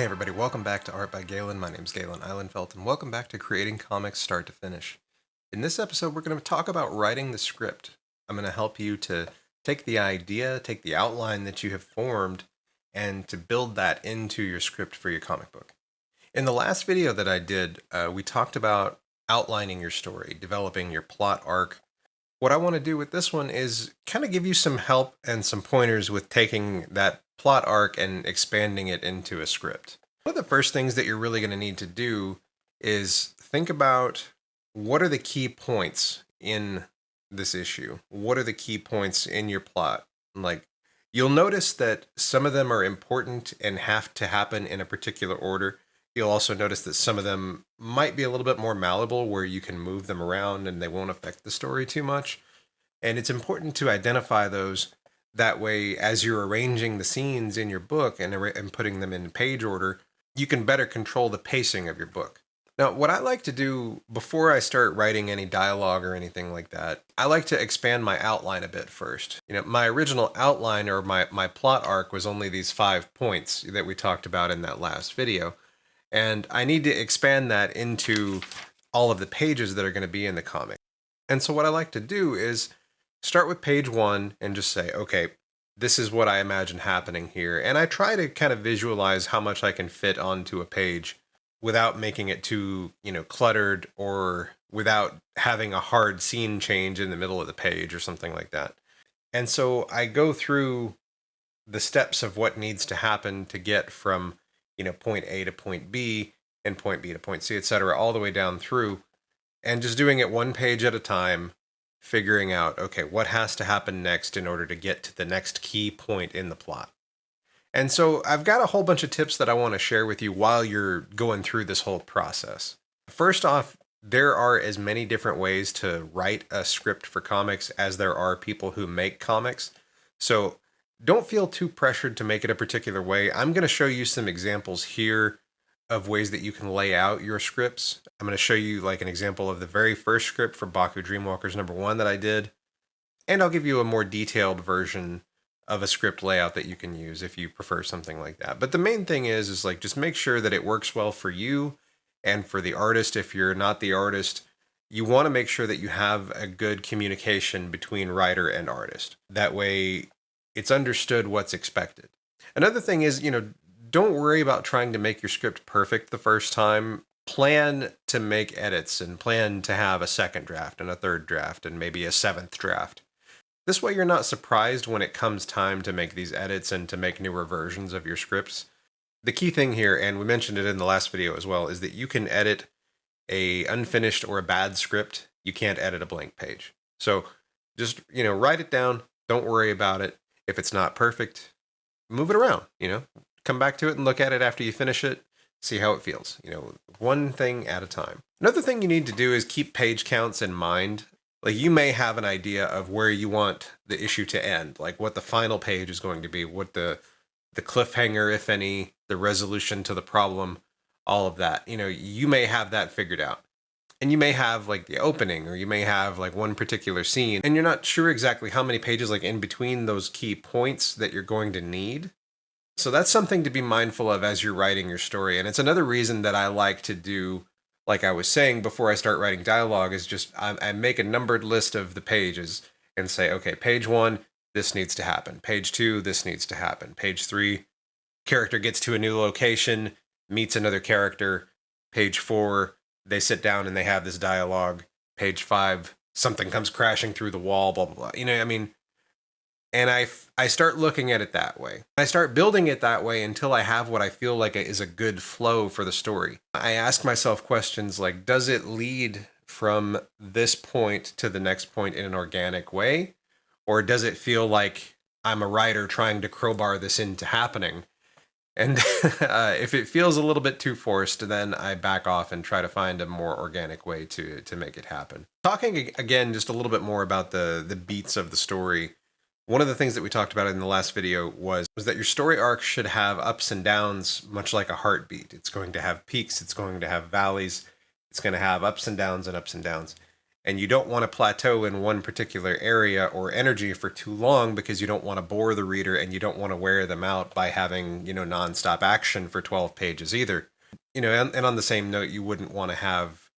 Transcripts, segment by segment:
Hey everybody, welcome back to Art by Galen. My name's Galen Eilenfeld, and welcome back to Creating Comics Start to Finish. In this episode, we're going to talk about writing the script. I'm going to help you to take the idea, take the outline that you have formed, and to build that into your script for your comic book. In the last video that I did, we talked about outlining your story, developing your plot arc. What I want to do with this one is kind of give you some help and some pointers with taking that plot arc and expanding it into a script. One of the first things that you're really going to need to do is think about what are the key points in this issue? What are the key points in your plot? Like, you'll notice that some of them are important and have to happen in a particular order. You'll also notice that some of them might be a little bit more malleable where you can move them around and they won't affect the story too much. And it's important to identify those. That way, as you're arranging the scenes in your book and putting them in page order, you can better control the pacing of your book. Now, what I like to do before I start writing any dialogue or anything like that, I like to expand my outline a bit first. My original outline or my plot arc was only these 5 points that we talked about in that last video. And I need to expand that into all of the pages that are going to be in the comic. And so what I like to do is start with page 1 and just say, okay, this is what I imagine happening here. And I try to kind of visualize how much I can fit onto a page without making it too, cluttered or without having a hard scene change in the middle of the page or something like that. And so I go through the steps of what needs to happen to get from point A to point B and point B to point C, etc., all the way down through, and just doing it one page at a time, figuring out, okay, what has to happen next in order to get to the next key point in the plot. And so I've got a whole bunch of tips that I want to share with you while you're going through this whole process. First off, there are as many different ways to write a script for comics as there are people who make comics. So don't feel too pressured to make it a particular way. I'm going to show you some examples here of ways that you can lay out your scripts. I'm going to show you like an example of the very first script for Baku Dreamwalkers #1 that I did. And I'll give you a more detailed version of a script layout that you can use if you prefer something like that. But the main thing is like just make sure that it works well for you and for the artist. If you're not the artist, you want to make sure that you have a good communication between writer and artist. That way it's understood what's expected. Another thing is, don't worry about trying to make your script perfect the first time. Plan to make edits and plan to have a second draft and a third draft and maybe a seventh draft. This way you're not surprised when it comes time to make these edits and to make newer versions of your scripts. The key thing here, and we mentioned it in the last video as well, is that you can edit a unfinished or a bad script. You can't edit a blank page. So just, write it down. Don't worry about it. If it's not perfect, move it around, come back to it and look at it after you finish it, see how it feels, one thing at a time. Another thing you need to do is keep page counts in mind. Like you may have an idea of where you want the issue to end, like what the final page is going to be, what the cliffhanger, if any, the resolution to the problem, all of that. You may have that figured out. And you may have like the opening, or you may have like one particular scene, and you're not sure exactly how many pages like in between those key points that you're going to need. So that's something to be mindful of as you're writing your story. And it's another reason that I like to do, like I was saying before I start writing dialogue, is just I make a numbered list of the pages and say, okay, page 1, this needs to happen. Page 2, this needs to happen. Page 3, character gets to a new location, meets another character. Page 4, they sit down and they have this dialogue. Page 5, something comes crashing through the wall, blah, blah, blah. And I start looking at it that way. I start building it that way until I have what I feel like is a good flow for the story. I ask myself questions like, does it lead from this point to the next point in an organic way? Or does it feel like I'm a writer trying to crowbar this into happening? And if it feels a little bit too forced, then I back off and try to find a more organic way to make it happen. Talking again just a little bit more about the beats of the story. One of the things that we talked about in the last video was that your story arc should have ups and downs, much like a heartbeat. It's going to have peaks, it's going to have valleys, it's going to have ups and downs and ups and downs. And you don't want to plateau in one particular area or energy for too long because you don't want to bore the reader and you don't want to wear them out by having, nonstop action for 12 pages either. And on the same note, you wouldn't want to have,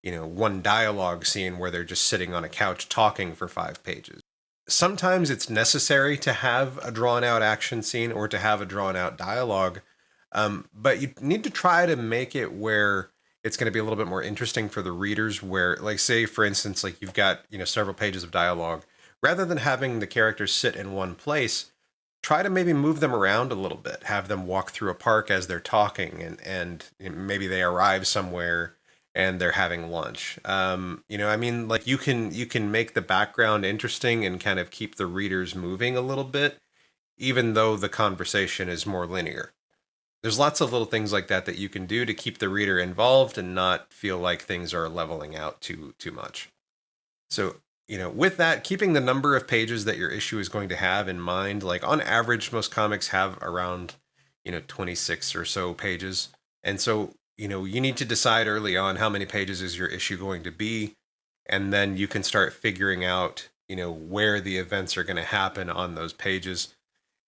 one dialogue scene where they're just sitting on a couch talking for 5 pages. Sometimes it's necessary to have a drawn out action scene or to have a drawn out dialogue, but you need to try to make it where it's going to be a little bit more interesting for the readers, where, like, say for instance, like you've got, several pages of dialogue. Rather than having the characters sit in one place, try to maybe move them around a little bit, have them walk through a park as they're talking, and maybe they arrive somewhere and they're having lunch. I mean, like, you can make the background interesting and kind of keep the readers moving a little bit, even though the conversation is more linear. There's lots of little things like that that you can do to keep the reader involved and not feel like things are leveling out too much. So, with that, keeping the number of pages that your issue is going to have in mind, like on average, most comics have around, 26 or so pages. And so, you need to decide early on how many pages is your issue going to be. And then you can start figuring out, where the events are going to happen on those pages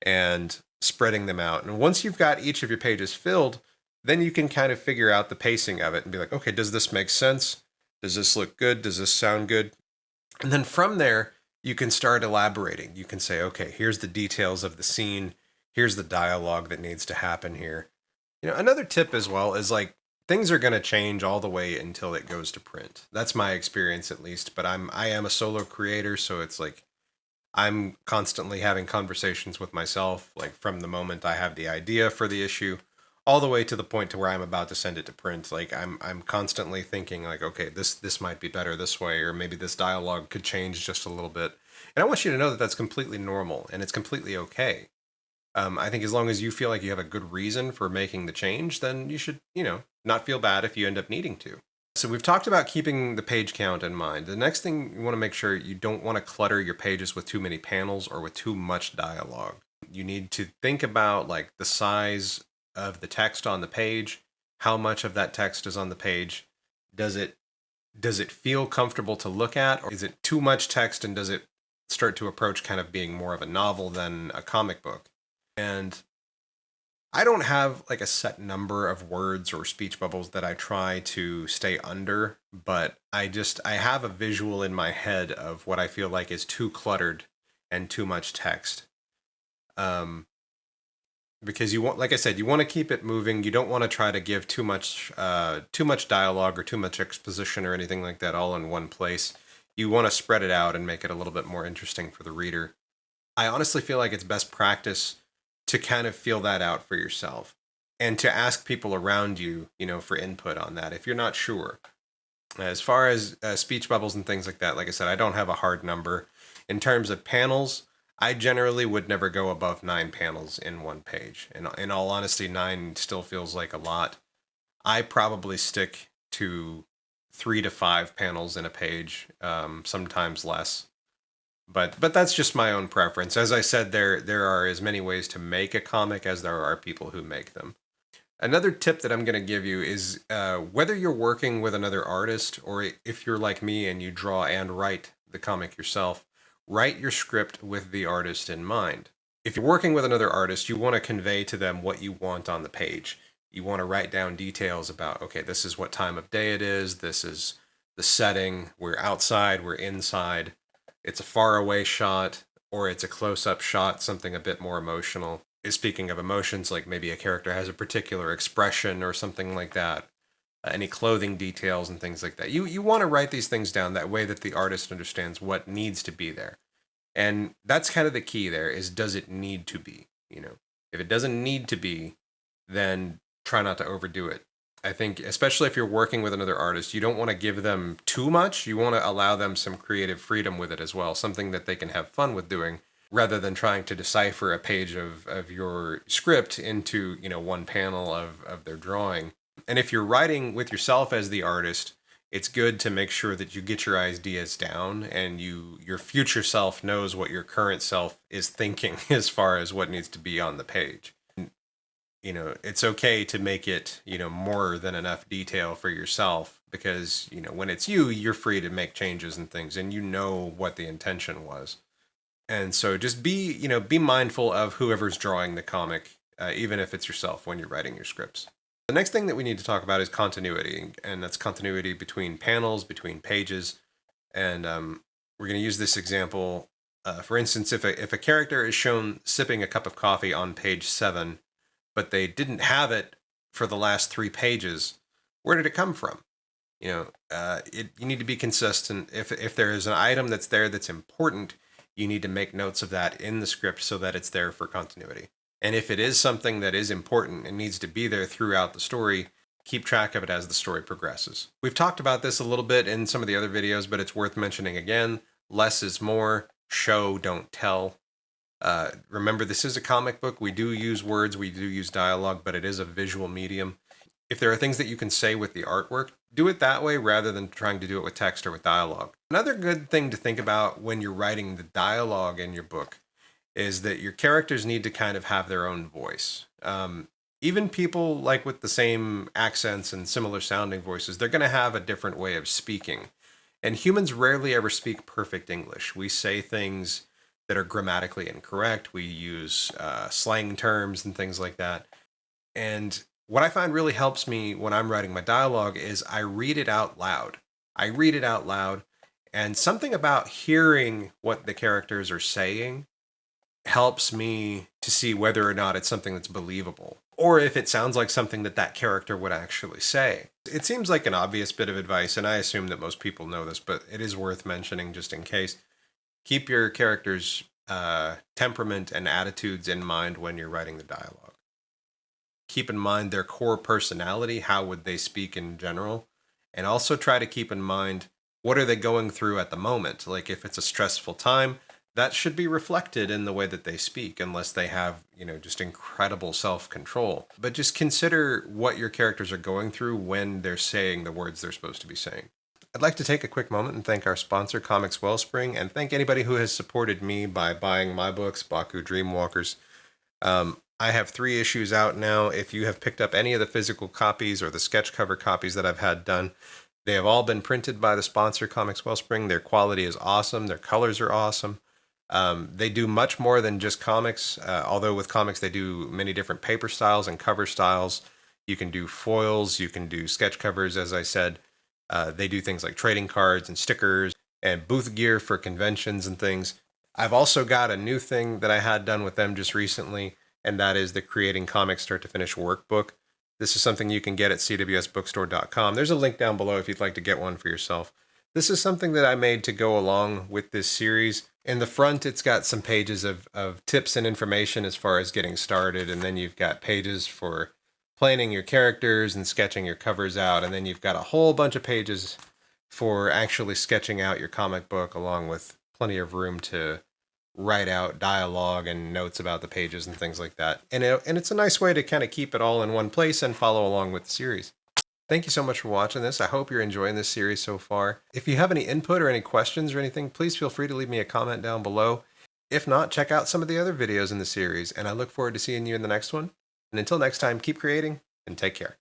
and spreading them out. And once you've got each of your pages filled, then you can kind of figure out the pacing of it and be like, okay, does this make sense? Does this look good? Does this sound good? And then from there, you can start elaborating. You can say, okay, here's the details of the scene. Here's the dialogue that needs to happen here. Another tip as well is, like, things are going to change all the way until it goes to print. That's my experience, at least. But I am a solo creator, so it's like I'm constantly having conversations with myself, like from the moment I have the idea for the issue all the way to the point to where I'm about to send it to print. Like, I'm constantly thinking, like, okay, this might be better this way, or maybe this dialogue could change just a little bit. And I want you to know that that's completely normal and it's completely okay. I think as long as you feel like you have a good reason for making the change, then you should, not feel bad if you end up needing to. So we've talked about keeping the page count in mind. The next thing, you want to make sure you don't want to clutter your pages with too many panels or with too much dialogue. You need to think about, like, the size of the text on the page, how much of that text is on the page. Does it feel comfortable to look at, or is it too much text, and does it start to approach kind of being more of a novel than a comic book? And I don't have like a set number of words or speech bubbles that I try to stay under, but I have a visual in my head of what I feel like is too cluttered and too much text. Um, because you want, like I said, you want to keep it moving. You don't want to try to give too much dialogue or too much exposition or anything like that all in one place. You want to spread it out and make it a little bit more interesting for the reader. I honestly feel like it's best practice to kind of feel that out for yourself and to ask people around you, for input on that if you're not sure. As far as speech bubbles and things like that, like I said, I don't have a hard number. In terms of panels, I generally would never go above 9 panels in one page. And in all honesty, 9 still feels like a lot. I probably stick to 3 to 5 panels in a page, sometimes less. But that's just my own preference. As I said, there are as many ways to make a comic as there are people who make them. Another tip that I'm going to give you is, whether you're working with another artist or if you're like me and you draw and write the comic yourself, write your script with the artist in mind. If you're working with another artist, you want to convey to them what you want on the page. You want to write down details about, okay, this is what time of day it is, this is the setting, we're outside, we're inside, it's a far away shot, or it's a close up shot, something a bit more emotional. Speaking of emotions, like maybe a character has a particular expression or something like that, any clothing details and things like that. You want to write these things down that way that the artist understands what needs to be there. And that's kind of the key there, is, does it need to be? If it doesn't need to be, then try not to overdo it. I think, especially if you're working with another artist, you don't want to give them too much. You want to allow them some creative freedom with it as well, something that they can have fun with doing, rather than trying to decipher a page of your script into, one panel of their drawing. And if you're writing with yourself as the artist, it's good to make sure that you get your ideas down and your future self knows what your current self is thinking as far as what needs to be on the page. It's okay to make it, more than enough detail for yourself, because, when it's you, you're free to make changes and things, and you know what the intention was. And so just be mindful of whoever's drawing the comic, even if it's yourself when you're writing your scripts. The next thing that we need to talk about is continuity, and that's continuity between panels, between pages. And we're going to use this example. For instance, if a character is shown sipping a cup of coffee on page 7, but they didn't have it for the last 3 pages, where did it come from? You need to be consistent. If there is an item that's there that's important, you need to make notes of that in the script so that it's there for continuity. And if it is something that is important and needs to be there throughout the story, keep track of it as the story progresses. We've talked about this a little bit in some of the other videos, but it's worth mentioning again. Less is more. Show, don't tell. Remember, this is a comic book. We do use words, we do use dialogue, but it is a visual medium. If there are things that you can say with the artwork, do it that way rather than trying to do it with text or with dialogue. Another good thing to think about when you're writing the dialogue in your book is that your characters need to kind of have their own voice. Even people like with the same accents and similar sounding voices, they're going to have a different way of speaking. And humans rarely ever speak perfect English. We say things that are grammatically incorrect. We use slang terms and things like that. And what I find really helps me when I'm writing my dialogue is I read it out loud. And something about hearing what the characters are saying helps me to see whether or not it's something that's believable, or if it sounds like something that character would actually say. It seems like an obvious bit of advice, and I assume that most people know this, but it is worth mentioning just in case. Keep your characters' temperament and attitudes in mind when you're writing the dialogue. Keep in mind their core personality, how would they speak in general, and also try to keep in mind what are they going through at the moment. Like if it's a stressful time, that should be reflected in the way that they speak, unless they have, just incredible self-control. But just consider what your characters are going through when they're saying the words they're supposed to be saying. I'd like to take a quick moment and thank our sponsor, Comics Wellspring, and thank anybody who has supported me by buying my books, Baku Dreamwalkers. I have 3 issues out now. If you have picked up any of the physical copies or the sketch cover copies that I've had done, they have all been printed by the sponsor, Comics Wellspring. Their quality is awesome. Their colors are awesome. They do much more than just comics, although with comics they do many different paper styles and cover styles. You can do foils, you can do sketch covers, as I said. They do things like trading cards and stickers and booth gear for conventions and things. I've also got a new thing that I had done with them just recently, and that is the Creating Comics Start to Finish workbook. This is something you can get at cwsbookstore.com. There's a link down below if you'd like to get one for yourself. This is something that I made to go along with this series. In the front, it's got some pages of tips and information as far as getting started, and then you've got pages for planning your characters and sketching your covers out, and then you've got a whole bunch of pages for actually sketching out your comic book, along with plenty of room to write out dialogue and notes about the pages and things like that. And it's a nice way to kind of keep it all in one place and follow along with the series. Thank you so much for watching this. I hope you're enjoying this series so far. If you have any input or any questions or anything, please feel free to leave me a comment down below. If not, check out some of the other videos in the series, and I look forward to seeing you in the next one. And until next time, keep creating and take care.